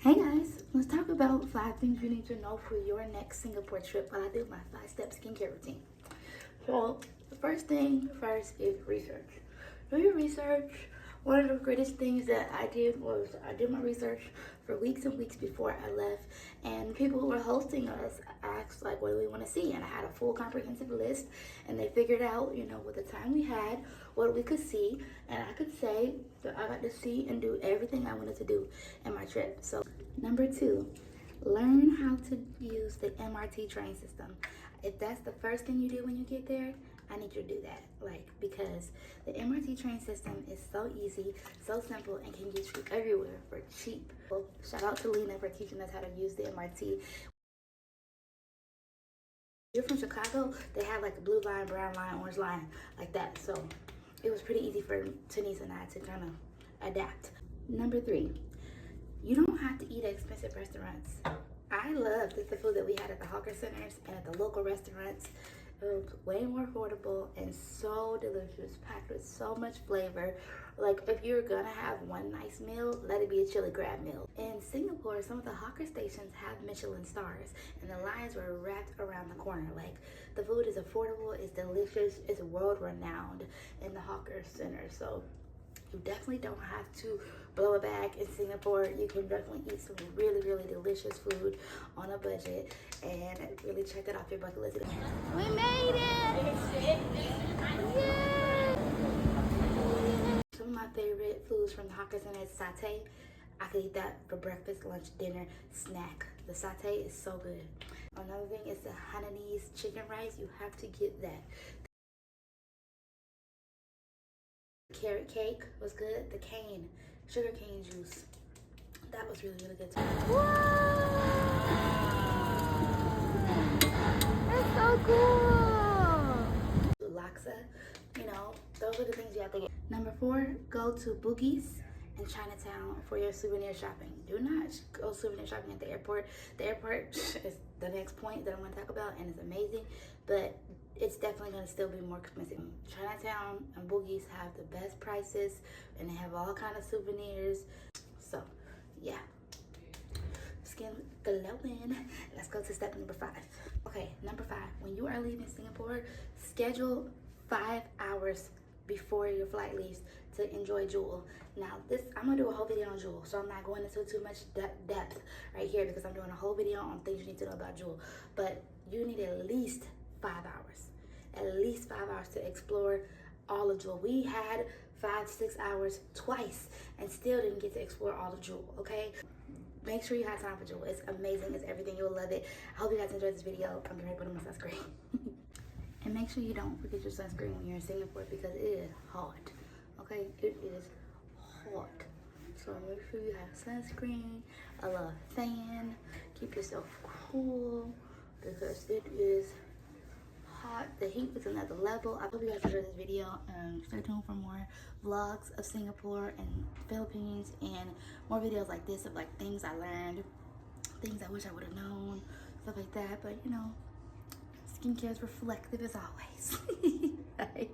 Hey guys, let's talk about 5 things you need to know for your next Singapore trip while I do my 5-step skincare routine. So, the first thing first is research. Do your research. One of the greatest things that I did was I did my research for weeks and weeks before I left, and people who were hosting us asked like, what do we want to see? And I had a full comprehensive list, and they figured out, with the time we had, what we could see, and I could say that I got to see and do everything I wanted to do in my trip. So, number 2, learn how to use the MRT train system. If that's the first thing you do when you get there, I need you to do that. Because the MRT train system is so easy, so simple, and can get you everywhere for cheap. Well, shout out to Lena for teaching us how to use the MRT. You're from Chicago, they have like a blue line, brown line, orange line, like that. So it was pretty easy for Tanise and I to kind of adapt. Number 3, you don't have to eat at expensive restaurants. I loved the food that we had at the hawker centers and at the local restaurants. It was way more affordable and so delicious, packed with so much flavor. Like, if you're gonna have one nice meal, let it be a chili crab meal. In Singapore, some of the hawker stations have Michelin stars, and the lines were wrapped around the corner. Like, the food is affordable, it's delicious, it's world renowned in the hawker center. So you definitely don't have to blow a bag in Singapore. You can definitely eat some really, really delicious food on a budget and really check that off your bucket list. We made it! Yay! Some of my favorite foods from the hawker center is satay. I could eat that for breakfast, lunch, dinner, snack. The satay is so good. Another thing is the Hainanese chicken rice. You have to get that. Carrot cake was good. The sugar cane juice, that was really, really good too. Whoa! That's so cool! Laksa, those are the things you have to get. Number 4, go to Bugis in Chinatown for your souvenir shopping. Do not go souvenir shopping at the airport. The airport is the next point that I'm going to talk about, and it's amazing, but it's definitely going to still be more expensive. Chinatown and Bugis have the best prices, and they have all kind of souvenirs. So, yeah. Skin glowing. Let's go to step number 5. Okay, number 5. When you are leaving Singapore, schedule 5 hours before your flight leaves to enjoy Jewel. Now, I'm gonna do a whole video on Jewel, so I'm not going into too much depth right here because I'm doing a whole video on things you need to know about Jewel. But you need at least 5 hours. At least 5 hours to explore all of Jewel. We had 5-6 hours twice and still didn't get to explore all of Jewel, okay? Make sure you have time for Jewel. It's amazing. It's everything. You'll love it. I hope you guys enjoyed this video. I'm going to put on my sunscreen. And make sure you don't forget your sunscreen when you're in Singapore because it is hot. Okay? It is hot. So make sure you have sunscreen, a little fan. Keep yourself cool because it is hot. The heat is another level. I hope you guys enjoyed this video, and stay tuned for more vlogs of Singapore and Philippines and more videos like this of like things I learned, things I wish I would have known, stuff like that. But skincare is reflective as always. Bye.